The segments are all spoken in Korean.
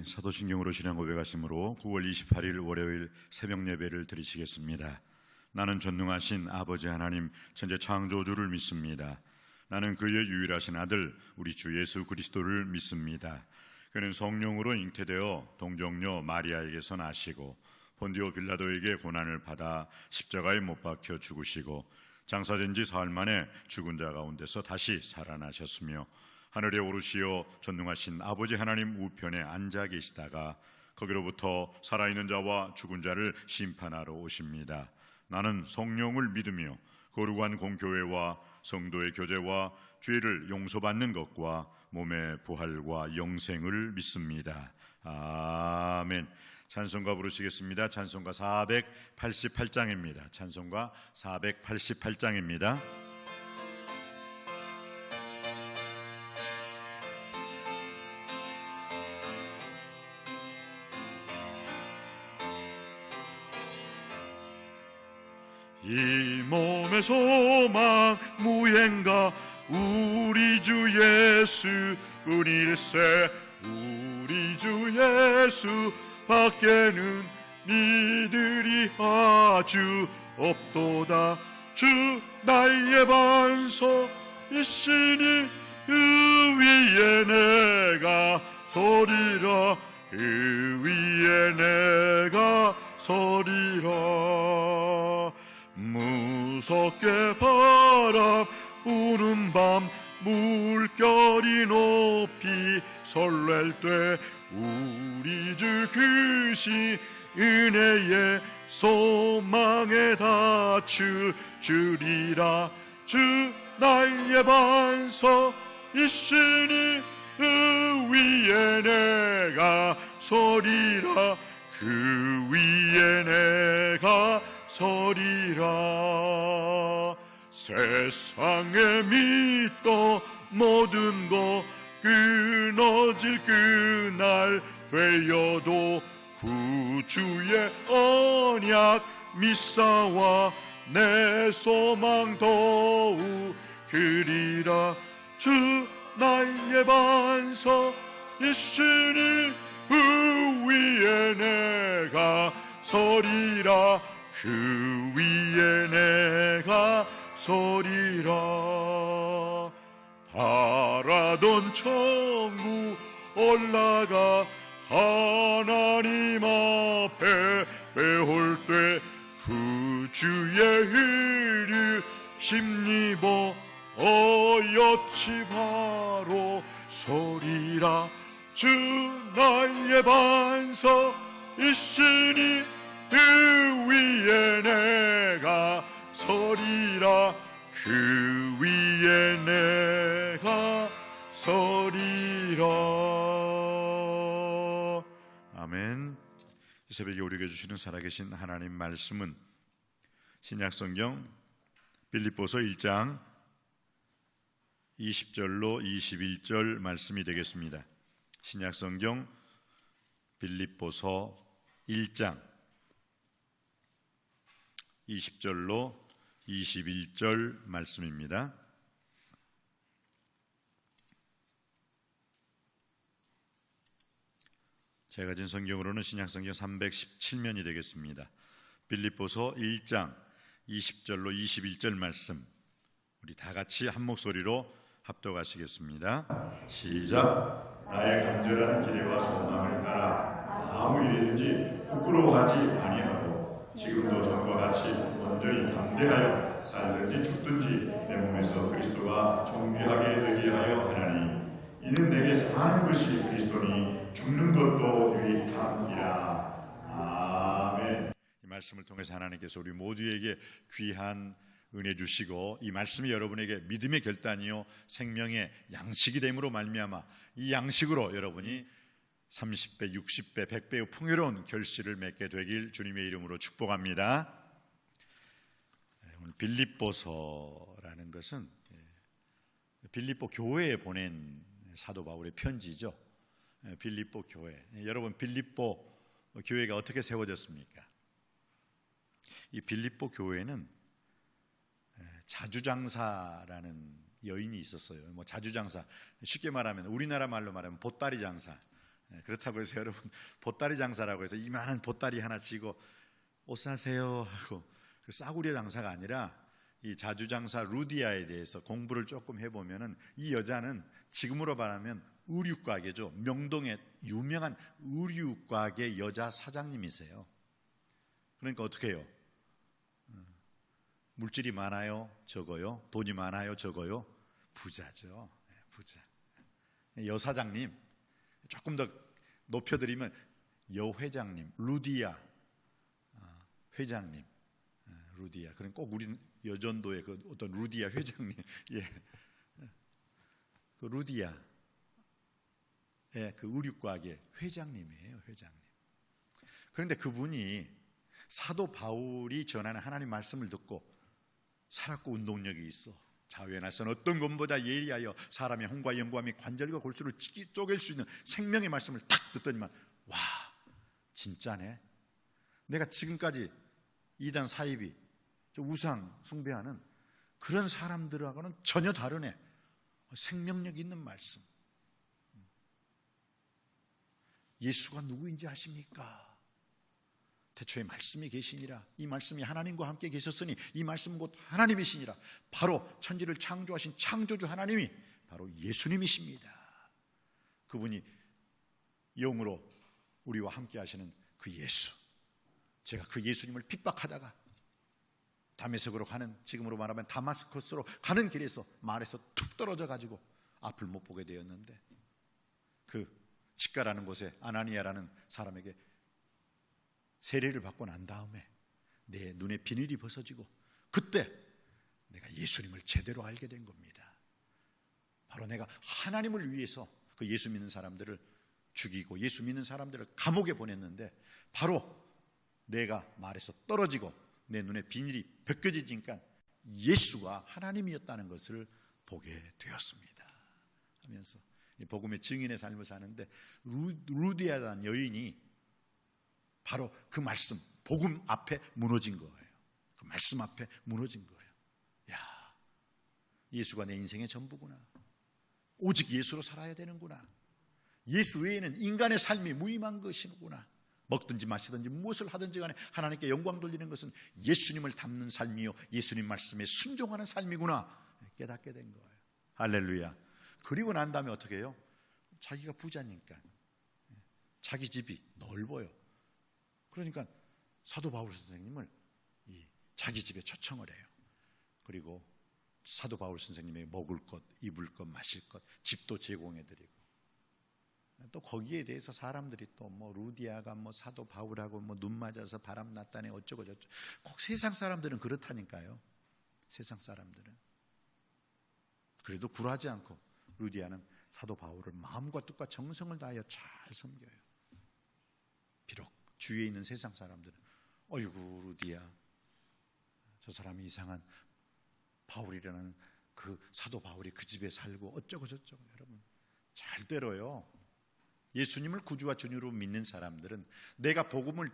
사도신경으로 신앙 고백하심으로 9월 28일 월요일 새벽 예배를 드리시겠습니다. 나는 전능하신 아버지 하나님 천재 창조주를 믿습니다. 나는 그의 유일하신 아들 우리 주 예수 그리스도를 믿습니다. 그는 성령으로 잉태되어 동정녀 마리아에게서 나시고 본디오 빌라도에게 고난을 받아 십자가에 못 박혀 죽으시고 장사된 지 사흘 만에 죽은 자 가운데서 다시 살아나셨으며 하늘에 오르시어 전능하신 아버지 하나님 우편에 앉아 계시다가 거기로부터 살아있는 자와 죽은 자를 심판하러 오십니다. 나는 성령을 믿으며 거룩한 공교회와 성도의 교제와 죄를 용서받는 것과 몸의 부활과 영생을 믿습니다. 아멘. 찬송가 부르시겠습니다. 찬송가 488장입니다. 찬송가 488장입니다. 이 몸의 소망 무행가 우리 주 예수 뿐일세. 우리 주 예수 밖에는 니들이 아주 없도다. 주 나의 반석 있으니 그 위에 내가 서리라. 그 위에 내가 서리라. 무섭게 바람 부는 밤 물결이 높이 설렐 때 우리 주 크신 은혜의 소망에 다추주리라. 주 나의 반석 있으니 그 위에 내가 서리라. 그 위에 내가 서리라. 세상에 믿고 모든 것 끊어질 그날 되어도 구주의 언약 믿사와 내 소망 더욱 그리라. 주 나의 반석 있으니 그 위에 내가 서리라. 그 위에 내가 서리라. 바라던 천국 올라가 하나님 앞에 배울 때 구주의 의를 힘입어 어여치 바로 서리라. 주 나의 반석 있으니 그 위에 내가 서리라. 그 위에 내가 서리라. 아멘. 이 새벽에 우리에게 주시는 살아계신 하나님 말씀은 신약성경 빌립보서 1장 20절로 21절 말씀이 되겠습니다. 신약성경 빌립보서 1장 20절로 21절 말씀입니다. 제가 가진 성경으로는 신약성경 317면이 되겠습니다. 빌립보서 1장 20절로 21절 말씀, 우리 다 같이 한 목소리로 합독하시겠습니다. 시작. 나의 간절한 기대와 소망을 따라 아무 일이든지 부끄러워하지 아니하고 지금도 전과 같이 온전히 담대하여 살든지 죽든지 내 몸에서 그리스도가 존귀하게 되게 하여 하나니 이는 내게 사는 것이 그리스도니 죽는 것도 유익함이라. 아멘. 이 말씀을 통해서 하나님께서 우리 모두에게 귀한 은혜 주시고 이 말씀이 여러분에게 믿음의 결단이요 생명의 양식이 됨으로 말미암아 이 양식으로 여러분이 30배, 60배, 100배의 풍요로운 결실을 맺게 되길 주님의 이름으로 축복합니다. 오늘 빌립보서라는 것은 빌립보 교회에 보낸 사도 바울의 편지죠. 빌립보 교회. 여러분, 빌립보 교회가 어떻게 세워졌습니까? 이 빌립보 교회는 자주장사라는 여인이 있었어요. 자주장사, 쉽게 말하면 우리나라 말로 말하면 보따리 장사, 그렇다고 해서 여러분 보따리 장사라고 해서 이만한 보따리 하나 쥐고 옷 사세요 하고 그 싸구려 장사가 아니라 이 자주장사 루디아에 대해서 공부를 조금 해보면은 이 여자는 지금으로 말하면 의류가게죠. 명동의 유명한 의류가게 여자 사장님이세요. 그러니까 어떻게 해요? 물질이 많아요? 적어요? 돈이 많아요? 적어요? 부자죠. 부자. 여사장님, 조금 더 높여드리면 여회장님, 루디아 회장님, 루디아. 그럼 꼭 우리 여전도의 그 어떤 루디아 회장님, 예, 그 루디아, 예, 그 의류과계 회장님이에요, 회장님. 그런데 그분이 사도 바울이 전하는 하나님 말씀을 듣고 살았고 운동력이 있어. 자유의 날선 어떤 것보다 예리하여 사람의 혼과 영과 및 관절과 골수를 쪼갤 수 있는 생명의 말씀을 탁 듣더니만, 와, 진짜네. 내가 지금까지 이단 사이비 우상 숭배하는 그런 사람들하고는 전혀 다르네. 생명력 있는 말씀. 예수가 누구인지 아십니까? 태초에 말씀이 계시니라. 이 말씀이 하나님과 함께 계셨으니 이 말씀은 곧 하나님이시니라. 바로 천지를 창조하신 창조주 하나님이 바로 예수님이십니다. 그분이 영으로 우리와 함께 하시는 그 예수. 제가 그 예수님을 핍박하다가 다메섹으로 가는, 지금으로 말하면 다마스커스로 가는 길에서 말에서 툭 떨어져 가지고 앞을 못 보게 되었는데, 그 직가라는 곳에 아나니아라는 사람에게 세례를 받고 난 다음에 내 눈에 비늘이 벗어지고, 그때 내가 예수님을 제대로 알게 된 겁니다. 바로 내가 하나님을 위해서 그 예수 믿는 사람들을 죽이고 예수 믿는 사람들을 감옥에 보냈는데, 바로 내가 말에서 떨어지고 내 눈에 비늘이 벗겨지니까 예수가 하나님이었다는 것을 보게 되었습니다 하면서 복음의 증인의 삶을 사는데, 루디아라는 여인이 바로 그 말씀, 복음 앞에 무너진 거예요. 그 말씀 앞에 무너진 거예요. 야, 예수가 내 인생의 전부구나. 오직 예수로 살아야 되는구나. 예수 외에는 인간의 삶이 무의미한 것이구나. 먹든지 마시든지 무엇을 하든지 간에 하나님께 영광 돌리는 것은 예수님을 닮는 삶이요, 예수님 말씀에 순종하는 삶이구나 깨닫게 된 거예요. 할렐루야. 그리고 난 다음에 어떻게 해요? 자기가 부자니까 자기 집이 넓어요. 그러니까 사도 바울 선생님을 자기 집에 초청을 해요. 그리고 사도 바울 선생님의 먹을 것, 입을 것, 마실 것, 집도 제공해드리고, 또 거기에 대해서 사람들이 또 뭐 루디아가 뭐 사도 바울하고 뭐 눈 맞아서 바람 났다네 어쩌고 저쩌고. 꼭 세상 사람들은 그렇다니까요. 세상 사람들은. 그래도 굴하지 않고 루디아는 사도 바울을 마음과 뜻과 정성을 다하여 잘 섬겨요. 비록 주위에 있는 세상 사람들은 어이구 루디아, 저 사람이 이상한 바울이라는 그 사도 바울이 그 집에 살고 어쩌고 저쩌고. 여러분 잘 들어요. 예수님을 구주와 주님으로 믿는 사람들은 내가 복음을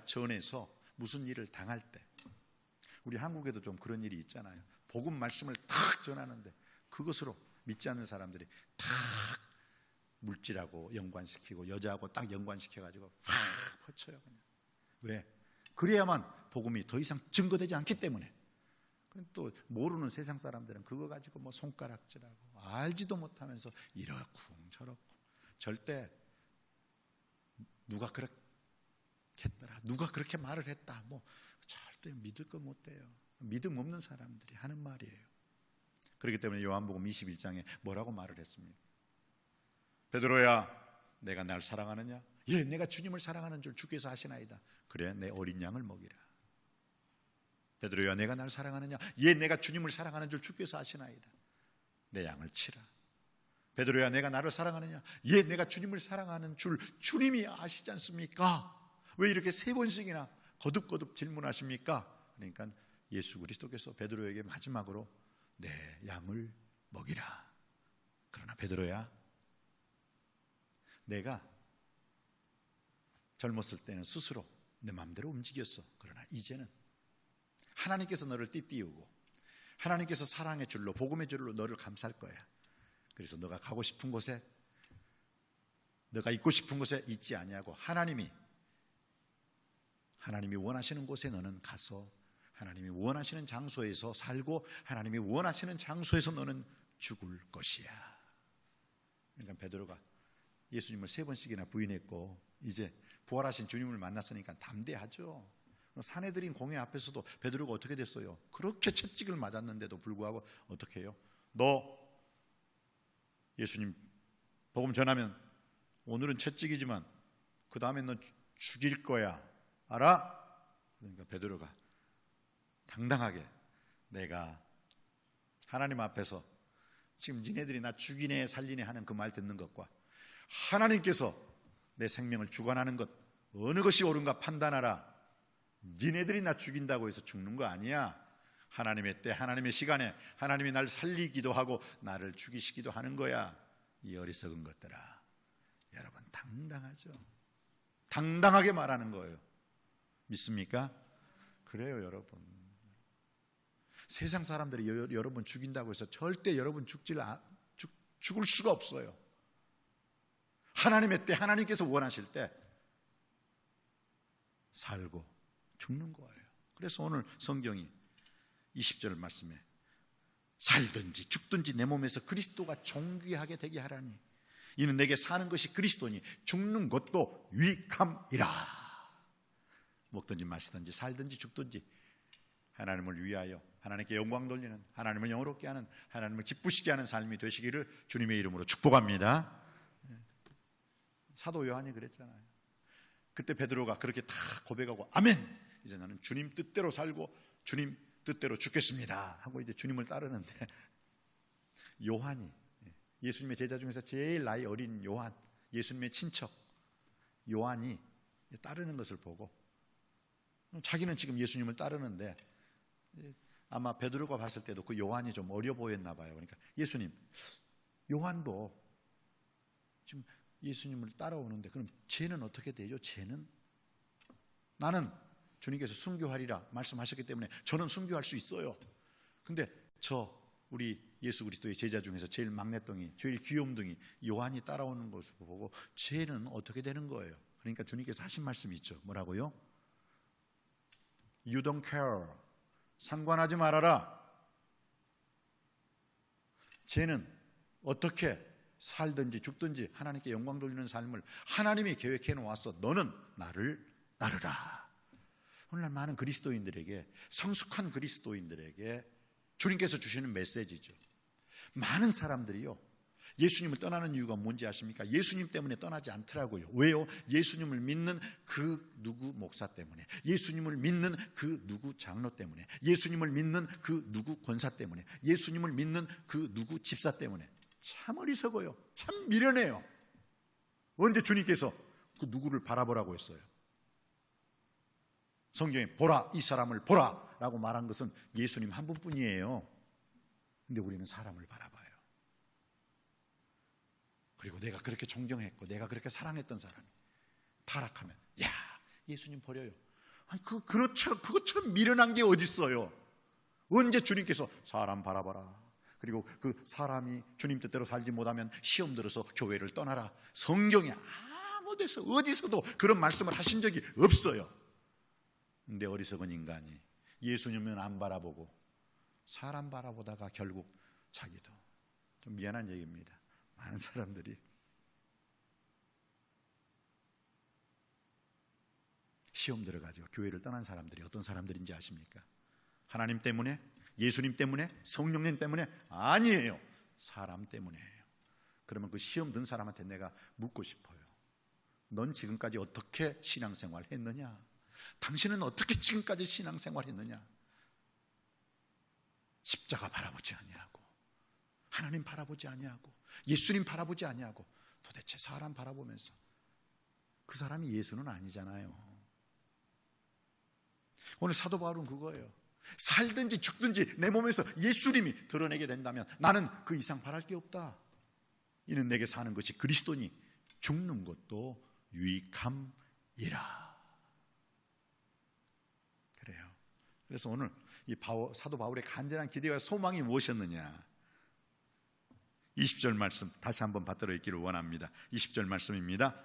전해서 무슨 일을 당할 때, 우리 한국에도 좀 그런 일이 있잖아요. 복음 말씀을 탁 전하는데 그것으로 믿지 않는 사람들이 탁 물질하고 연관시키고 여자하고 딱 연관시켜가지고 팍 퍼쳐요. 그냥. 왜? 그래야만 복음이 더 이상 증거되지 않기 때문에. 또 모르는 세상 사람들은 그거 가지고 뭐 손가락질하고 알지도 못하면서 이러쿵 저러쿵. 절대 누가 그렇게 했더라, 누가 그렇게 말을 했다, 뭐 절대 믿을 거 못 돼요. 믿음 없는 사람들이 하는 말이에요. 그렇기 때문에 요한복음 21장에 뭐라고 말을 했습니까? 베드로야, 내가 날 사랑하느냐? 예, 내가 주님을 사랑하는 줄 주께서 아시나이다. 그래, 내 어린 양을 먹이라. 베드로야, 내가 날 사랑하느냐? 예, 내가 주님을 사랑하는 줄 주께서 아시나이다. 내 양을 치라. 베드로야, 내가 나를 사랑하느냐? 예, 내가 주님을 사랑하는 줄 주님이 아시지 않습니까? 왜 이렇게 세 번씩이나 거듭거듭 질문하십니까? 그러니까 예수 그리스도께서 베드로에게 마지막으로 내 양을 먹이라. 그러나 베드로야, 내가 젊었을 때는 스스로 내 마음대로 움직였어. 그러나 이제는 하나님께서 너를 띠띠우고 하나님께서 사랑의 줄로, 복음의 줄로 너를 감쌀 거야. 그래서 너가 가고 싶은 곳에 너가 있고 싶은 곳에 있지 아니하고 하나님이 원하시는 곳에 너는 가서 하나님이 원하시는 장소에서 살고 하나님이 원하시는 장소에서 너는 죽을 것이야. 그러니까 베드로가 예수님을 3번씩이나 부인했고 이제 부활하신 주님을 만났으니까 담대하죠. 사내들인 공회 앞에서도 베드로가 어떻게 됐어요? 그렇게 채찍을 맞았는데도 불구하고 어떻게 해요? 너 예수님 복음 전하면 오늘은 채찍이지만 그 다음에 너 죽일 거야. 알아? 그러니까 베드로가 당당하게 내가 하나님 앞에서 지금 니네들이 나 죽이네 살리네 하는 그 말 듣는 것과 하나님께서 내 생명을 주관하는 것 어느 것이 옳은가 판단하라. 니네들이 나 죽인다고 해서 죽는 거 아니야. 하나님의 때 하나님의 시간에 하나님이 날 살리기도 하고 나를 죽이시기도 하는 거야. 이 어리석은 것들아. 여러분 당당하죠. 당당하게 말하는 거예요. 믿습니까? 그래요 여러분. 세상 사람들이 여러분 죽인다고 해서 절대 여러분 죽을 수가 없어요. 하나님의 때 하나님께서 원하실 때 살고 죽는 거예요. 그래서 오늘 성경이 20절 말씀에 살든지 죽든지 내 몸에서 그리스도가 존귀하게 되게 하라니 이는 내게 사는 것이 그리스도니 죽는 것도 유익함이라. 먹든지 마시든지 살든지 죽든지 하나님을 위하여 하나님께 영광 돌리는 하나님을 영화롭게 하는 하나님을 기쁘시게 하는 삶이 되시기를 주님의 이름으로 축복합니다. 사도 요한이 그랬잖아요. 그때 베드로가 그렇게 다 고백하고 아멘 이제 나는 주님 뜻대로 살고 주님 뜻대로 죽겠습니다 하고 이제 주님을 따르는데 요한이 예수님의 제자 중에서 제일 나이 어린 요한 예수님의 친척 요한이 따르는 것을 보고 자기는 지금 예수님을 따르는데 아마 베드로가 봤을 때도 그 요한이 좀 어려 보였나 봐요. 그러니까 예수님 요한도 지금 예수님을 따라오는데 그럼 쟤는 어떻게 되죠? 쟤는 나는 주님께서 순교하리라 말씀하셨기 때문에 저는 순교할 수 있어요. 근데 우리 예수 그리스도의 제자 중에서 제일 막내덩이 제일 귀염둥이 요한이 따라오는 것을 보고 쟤는 어떻게 되는 거예요? 그러니까 주님께서 하신 말씀이 있죠. 뭐라고요? You don't care. 상관하지 말아라. 쟤는 어떻게 살든지 죽든지 하나님께 영광 돌리는 삶을 하나님이 계획해 놓았어. 너는 나를 따르라. 오늘날 많은 그리스도인들에게 성숙한 그리스도인들에게 주님께서 주시는 메시지죠. 많은 사람들이요 예수님을 떠나는 이유가 뭔지 아십니까? 예수님 때문에 떠나지 않더라고요. 왜요? 예수님을 믿는 그 누구 목사 때문에, 예수님을 믿는 그 누구 장로 때문에, 예수님을 믿는 그 누구 권사 때문에, 예수님을 믿는 그 누구 집사 때문에. 참 어리석어요. 참 미련해요. 언제 주님께서 그 누구를 바라보라고 했어요? 성경에 보라 이 사람을 보라 라고 말한 것은 예수님 한 분뿐이에요. 근데 우리는 사람을 바라봐요. 그리고 내가 그렇게 존경했고 내가 그렇게 사랑했던 사람이 타락하면 야 예수님 버려요. 아니 그것처럼 미련한 게 어디 있어요? 언제 주님께서 사람 바라봐라. 그리고 그 사람이 주님 뜻대로 살지 못하면 시험 들어서 교회를 떠나라. 성경에 아무 데서 어디서도 그런 말씀을 하신 적이 없어요. 근데 어리석은 인간이 예수님은 안 바라보고 사람 바라보다가 결국 자기도 좀 미안한 얘기입니다. 많은 사람들이 시험 들어가지고 교회를 떠난 사람들이 어떤 사람들인지 아십니까? 하나님 때문에? 예수님 때문에? 성령님 때문에? 아니에요. 사람 때문이에요. 그러면 그 시험 든 사람한테 내가 묻고 싶어요. 넌 지금까지 어떻게 신앙생활 했느냐? 당신은 어떻게 지금까지 신앙생활 했느냐? 십자가 바라보지 아니하고 하나님 바라보지 아니하고 예수님 바라보지 아니하고 도대체 사람 바라보면서 그 사람이 예수는 아니잖아요. 오늘 사도 바울은 그거예요. 살든지 죽든지 내 몸에서 예수님이 드러내게 된다면 나는 그 이상 바랄 게 없다. 이는 내게 사는 것이 그리스도니 죽는 것도 유익함이라. 그래요. 그래서 오늘 이 사도 바울의 간절한 기대와 소망이 무엇이었느냐? 20절 말씀 다시 한번 받들어 읽기를 원합니다. 20절 말씀입니다.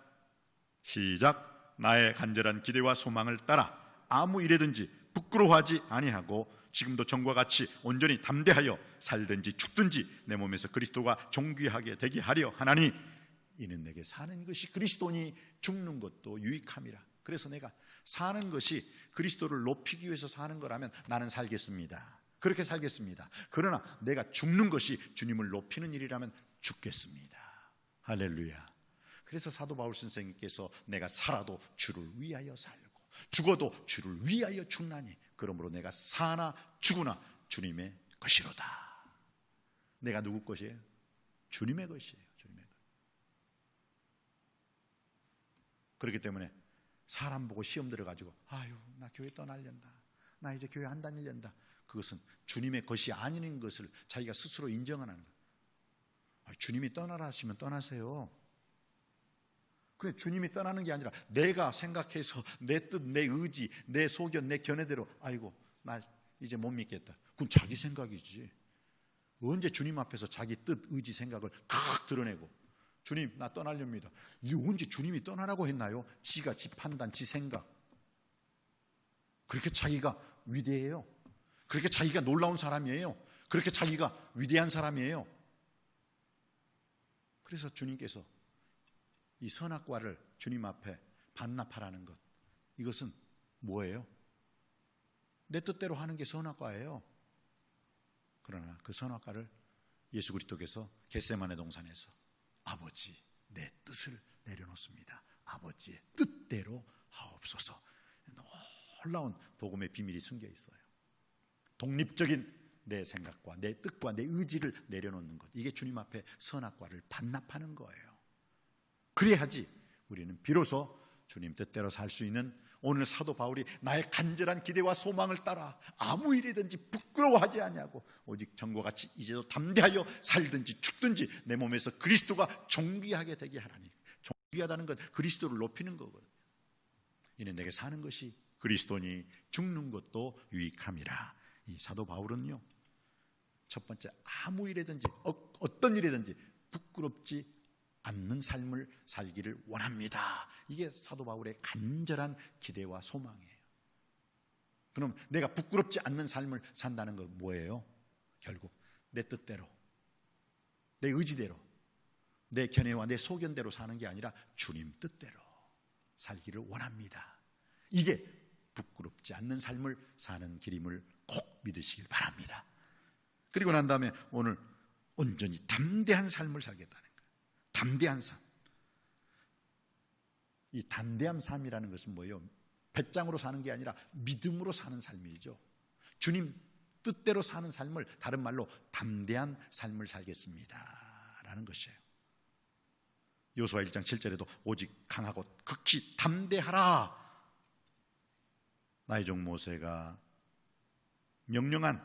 시작. 나의 간절한 기대와 소망을 따라 아무 일에든지 부끄러워하지 아니하고 지금도 전과 같이 온전히 담대하여 살든지 죽든지 내 몸에서 그리스도가 존귀하게 되게 하려 하나니 이는 내게 사는 것이 그리스도니 죽는 것도 유익함이라. 그래서 내가 사는 것이 그리스도를 높이기 위해서 사는 거라면 나는 살겠습니다. 그렇게 살겠습니다. 그러나 내가 죽는 것이 주님을 높이는 일이라면 죽겠습니다. 할렐루야. 그래서 사도 바울 선생님께서 내가 살아도 주를 위하여 살고 죽어도 주를 위하여 죽나니 그러므로 내가 사나 죽으나 주님의 것이로다. 내가 누구 것이에요? 주님의 것이에요. 주님의 것. 그렇기 때문에 사람 보고 시험 들어가지고 아유 나 교회 떠나려다, 나 이제 교회 안 다니려다, 그것은 주님의 것이 아닌 것을 자기가 스스로 인정하는 거예요. 주님이 떠나라 하시면 떠나세요. 근데 주님이 떠나는 게 아니라 내가 생각해서 내 뜻, 내 의지, 내 소견, 내 견해대로 아이고 나 이제 못 믿겠다. 그건 자기 생각이지. 언제 주님 앞에서 자기 뜻, 의지, 생각을 탁 드러내고 주님 나 떠나렵니다. 이 언제 주님이 떠나라고 했나요? 지가 지 판단, 지 생각. 그렇게 자기가 위대해요. 그렇게 자기가 놀라운 사람이에요. 그렇게 자기가 위대한 사람이에요. 그래서 주님께서 이 선악과를 주님 앞에 반납하라는 것, 이것은 뭐예요? 내 뜻대로 하는 게 선악과예요. 그러나 그 선악과를 예수 그리스도께서 겟세마네 동산에서 아버지 내 뜻을 내려놓습니다. 아버지의 뜻대로 하옵소서. 놀라운 복음의 비밀이 숨겨 있어요. 독립적인 내 생각과 내 뜻과 내 의지를 내려놓는 것, 이게 주님 앞에 선악과를 반납하는 거예요. 그래야지 우리는 비로소 주님 뜻대로 살 수 있는, 오늘 사도 바울이 나의 간절한 기대와 소망을 따라 아무 일이든지 부끄러워하지 아니하고 오직 전과 같이 이제도 담대하여 살든지 죽든지 내 몸에서 그리스도가 존귀하게 되게 하라니. 존귀하다는 건 그리스도를 높이는 거거든요. 이는 내게 사는 것이 그리스도니 죽는 것도 유익함이라. 이 사도 바울은요, 첫 번째 아무 일이든지 어떤 일이든지 부끄럽지 않는 삶을 살기를 원합니다. 이게 사도 바울의 간절한 기대와 소망이에요. 그럼 내가 부끄럽지 않는 삶을 산다는 건 뭐예요? 결국 내 뜻대로, 내 의지대로, 내 견해와 내 소견대로 사는 게 아니라 주님 뜻대로 살기를 원합니다. 이게 부끄럽지 않는 삶을 사는 길임을 꼭 믿으시길 바랍니다. 그리고 난 다음에 오늘 온전히 담대한 삶을 살겠다는 거예요. 담대한 삶. 이 담대한 삶이라는 것은 뭐예요? 배짱으로 사는 게 아니라 믿음으로 사는 삶이죠. 주님 뜻대로 사는 삶을 다른 말로 담대한 삶을 살겠습니다 라는 것이에요. 여호수아 1장 7절에도 오직 강하고 극히 담대하라, 나의 종 모세가 명령한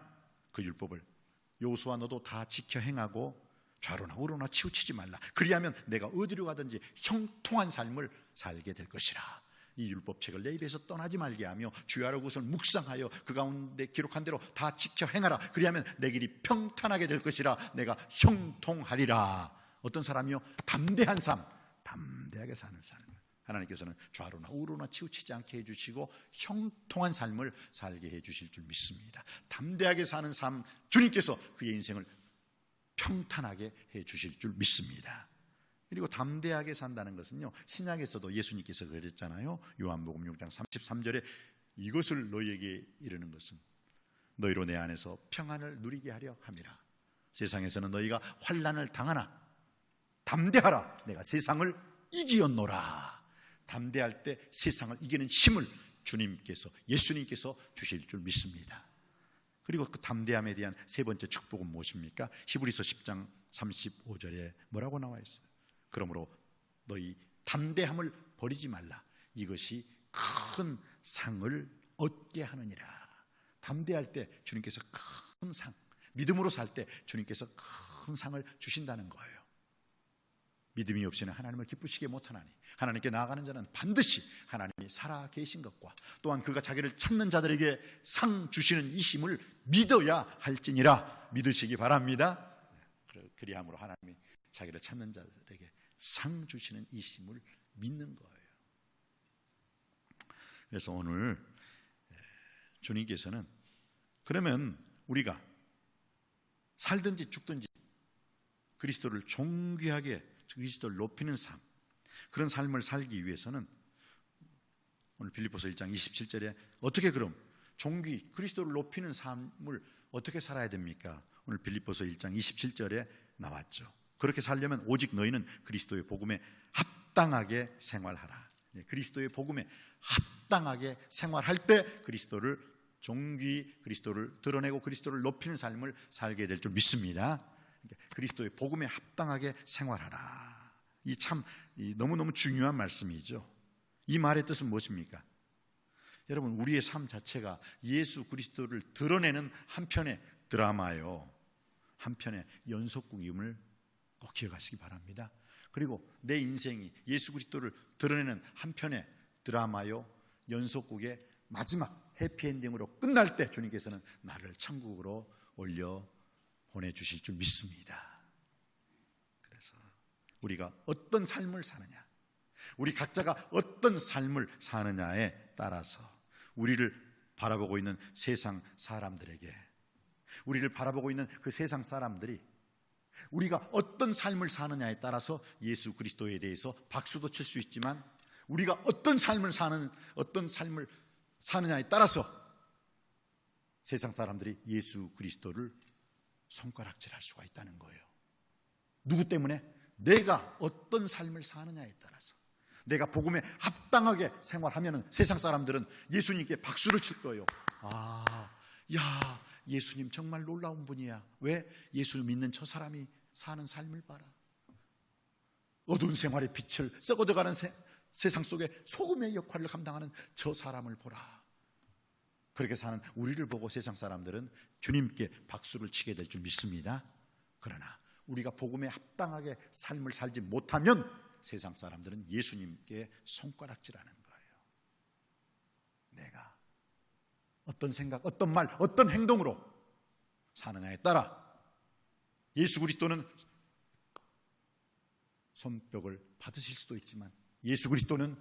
그 율법을 여호수아 너도 다 지켜 행하고 좌로나 우로나 치우치지 말라. 그리하면 내가 어디로 가든지 형통한 삶을 살게 될 것이라. 이 율법책을 내 입에서 떠나지 말게 하며 주야로 그것을 묵상하여 그 가운데 기록한 대로 다 지켜 행하라. 그리하면 내 길이 평탄하게 될 것이라. 내가 형통하리라. 어떤 사람이요? 담대한 삶, 담대하게 사는 삶. 하나님께서는 좌로나 우로나 치우치지 않게 해주시고 형통한 삶을 살게 해주실 줄 믿습니다. 담대하게 사는 삶, 주님께서 그의 인생을 평탄하게 해주실 줄 믿습니다. 그리고 담대하게 산다는 것은요, 신약에서도 예수님께서 그랬잖아요. 요한복음 6장 33절에 이것을 너희에게 이르는 것은 너희로 내 안에서 평안을 누리게 하려 함이라. 세상에서는 너희가 환난을 당하나 담대하라, 내가 세상을 이기었노라. 담대할 때 세상을 이기는 힘을 주님께서, 예수님께서 주실 줄 믿습니다. 그리고 그 담대함에 대한 세 번째 축복은 무엇입니까? 히브리서 10장 35절에 뭐라고 나와 있어요? 그러므로 너희 담대함을 버리지 말라. 이것이 큰 상을 얻게 하느니라. 담대할 때 주님께서 큰 상, 믿음으로 살 때 주님께서 큰 상을 주신다는 거예요. 믿음이 없이는 하나님을 기쁘시게 못하나니 하나님께 나아가는 자는 반드시 하나님이 살아 계신 것과 또한 그가 자기를 찾는 자들에게 상 주시는 이 힘을 믿어야 할지니라. 믿으시기 바랍니다. 그렇게 그리함으로 하나님이 자기를 찾는 자들에게 상 주시는 이심을 믿는 거예요. 그래서 오늘 주님께서는 그러면 우리가 살든지 죽든지 그리스도를 존귀하게, 그리스도를 높이는 삶, 그런 삶을 살기 위해서는 오늘 빌립보서 1장 27절에 어떻게 그럼 존귀, 그리스도를 높이는 삶을 어떻게 살아야 됩니까? 오늘 빌립보서 1장 27절에 나왔죠. 그렇게 살려면 오직 너희는 그리스도의 복음에 합당하게 생활하라. 그리스도의 복음에 합당하게 생활할 때 그리스도를 존귀, 그리스도를 드러내고 그리스도를 높이는 삶을 살게 될 줄 믿습니다. 그리스도의 복음에 합당하게 생활하라. 이 참 너무너무 중요한 말씀이죠. 이 말의 뜻은 무엇입니까? 여러분, 우리의 삶 자체가 예수 그리스도를 드러내는 한편의 드라마요, 한편의 연속극임을 꼭 기억하시기 바랍니다. 그리고 내 인생이 예수 그리스도를 드러내는 한편의 드라마요, 연속극의 마지막 해피엔딩으로 끝날 때 주님께서는 나를 천국으로 올려 보내주실 줄 믿습니다. 그래서 우리가 어떤 삶을 사느냐, 우리 각자가 어떤 삶을 사느냐에 따라서 우리를 바라보고 있는 세상 사람들에게, 우리를 바라보고 있는 그 세상 사람들이 우리가 어떤 삶을 사느냐에 따라서 예수 그리스도에 대해서 박수도 칠 수 있지만, 우리가 어떤 삶을 사느냐에 따라서 세상 사람들이 예수 그리스도를 손가락질할 수가 있다는 거예요. 누구 때문에? 내가 어떤 삶을 사느냐에 따라서. 내가 복음에 합당하게 생활하면 세상 사람들은 예수님께 박수를 칠 거예요. 예수님 정말 놀라운 분이야. 왜? 예수 믿는 저 사람이 사는 삶을 봐라. 어두운 생활의 빛을, 썩어져가는 세상 속에 소금의 역할을 감당하는 저 사람을 보라. 그렇게 사는 우리를 보고 세상 사람들은 주님께 박수를 치게 될 줄 믿습니다. 그러나 우리가 복음에 합당하게 삶을 살지 못하면 세상 사람들은 예수님께 손가락질하는 거예요. 내가 어떤 생각, 어떤 말, 어떤 행동으로 사느냐에 따라 예수 그리스도는 손뼉을 받으실 수도 있지만 예수 그리스도는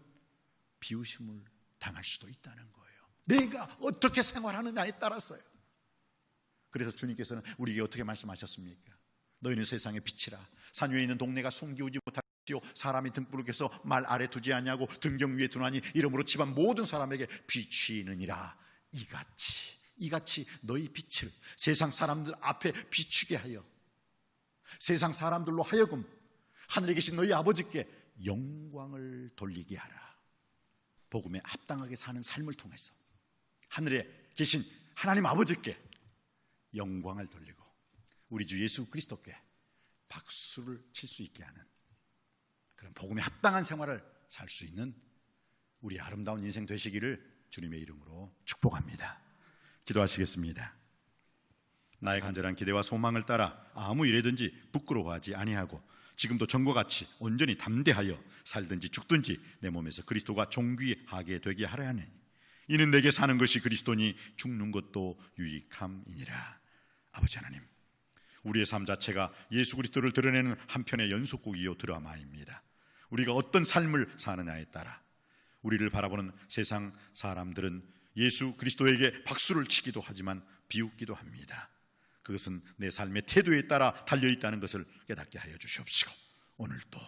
비웃음을 당할 수도 있다는 거예요. 내가 어떻게 생활하느냐에 따라서요. 그래서 주님께서는 우리에게 어떻게 말씀하셨습니까? 너희는 세상의 빛이라. 산 위에 있는 동네가 숨기우지 못하시오. 사람이 등불을 켜서 말 아래 두지 아니하고 등경 위에 두나니 이러므로 집안 모든 사람에게 비추이느니라. 이같이 너희 빛을 세상 사람들 앞에 비추게 하여 세상 사람들로 하여금 하늘에 계신 너희 아버지께 영광을 돌리게 하라. 복음에 합당하게 사는 삶을 통해서 하늘에 계신 하나님 아버지께 영광을 돌리고 우리 주 예수 그리스도께 박수를 칠 수 있게 하는 그런 복음에 합당한 생활을 살 수 있는 우리 아름다운 인생 되시기를 주님의 이름으로 축복합니다. 기도하시겠습니다. 나의 간절한 기대와 소망을 따라 아무 일에든지 부끄러워하지 아니하고 지금도 전과 같이 온전히 담대하여 살든지 죽든지 내 몸에서 그리스도가 존귀하게 되게 하려 하니 이는 내게 사는 것이 그리스도니 죽는 것도 유익함이니라. 아버지 하나님, 우리의 삶 자체가 예수 그리스도를 드러내는 한편의 연속극이요 드라마입니다. 우리가 어떤 삶을 사느냐에 따라 우리를 바라보는 세상 사람들은 예수 그리스도에게 박수를 치기도 하지만 비웃기도 합니다. 그것은 내 삶의 태도에 따라 달려있다는 것을 깨닫게 하여 주시옵시고, 오늘도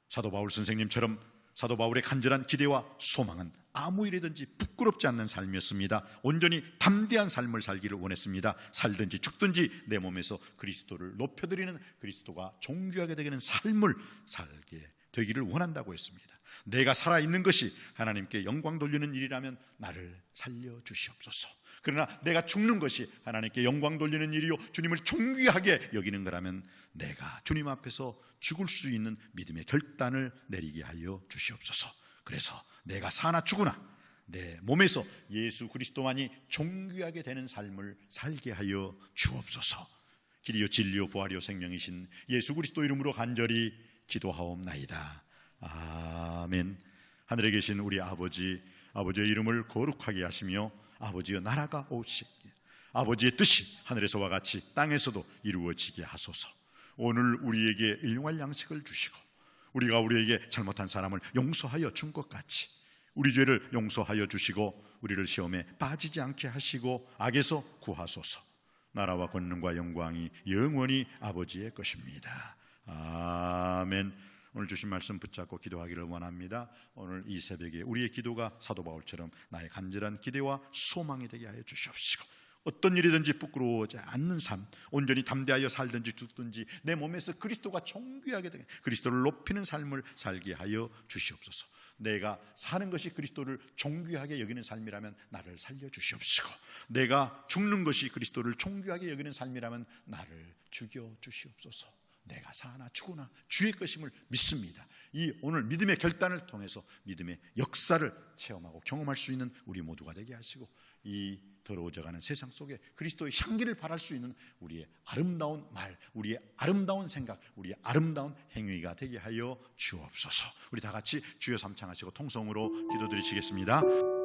사도 바울 선생님처럼 사도 바울의 간절한 기대와 소망은 아무 일이든지 부끄럽지 않는 삶이었습니다. 온전히 담대한 삶을 살기를 원했습니다. 살든지 죽든지 내 몸에서 그리스도를 높여드리는, 그리스도가 존귀하게 되는 삶을 살게 되기를 원한다고 했습니다. 내가 살아있는 것이 하나님께 영광 돌리는 일이라면 나를 살려주시옵소서. 그러나 내가 죽는 것이 하나님께 영광 돌리는 일이요 주님을 존귀하게 여기는 거라면 내가 주님 앞에서 죽을 수 있는 믿음의 결단을 내리게 하여 주시옵소서. 그래서 내가 사나 죽으나 내 몸에서 예수 그리스도만이 존귀하게 되는 삶을 살게 하여 주옵소서. 길이요 진리요 부활이요 생명이신 예수 그리스도 이름으로 간절히 기도하옵나이다. 아멘. 하늘에 계신 우리 아버지의 이름을 거룩하게 하시며 아버지의 나라가 오시게, 아버지의 뜻이 하늘에서와 같이 땅에서도 이루어지게 하소서. 오늘 우리에게 일용할 양식을 주시고 우리가 우리에게 잘못한 사람을 용서하여 준 것 같이 우리 죄를 용서하여 주시고 우리를 시험에 빠지지 않게 하시고 악에서 구하소서. 나라와 권능과 영광이 영원히 아버지의 것입니다. 아멘. 오늘 주신 말씀 붙잡고 기도하기를 원합니다. 오늘 이 새벽에 우리의 기도가 사도 바울처럼 나의 간절한 기대와 소망이 되게 하여 주시옵시고 어떤 일이든지 부끄러워하지 않는 삶, 온전히 담대하여 살든지 죽든지 내 몸에서 그리스도가 존귀하게 되게 그리스도를 높이는 삶을 살게 하여 주시옵소서. 내가 사는 것이 그리스도를 존귀하게 여기는 삶이라면 나를 살려주시옵시고 내가 죽는 것이 그리스도를 존귀하게 여기는 삶이라면 나를 죽여주시옵소서. 내가 사나 죽으나 주의 것임을 믿습니다. 이 오늘 믿음의 결단을 통해서 믿음의 역사를 체험하고 경험할 수 있는 우리 모두가 되게 하시고 이 더러워져가는 세상 속에 그리스도의 향기를 발할 수 있는 우리의 아름다운 말, 우리의 아름다운 생각, 우리의 아름다운 행위가 되게 하여 주옵소서. 우리 다 같이 주여 삼창하시고 통성으로 기도드리시겠습니다.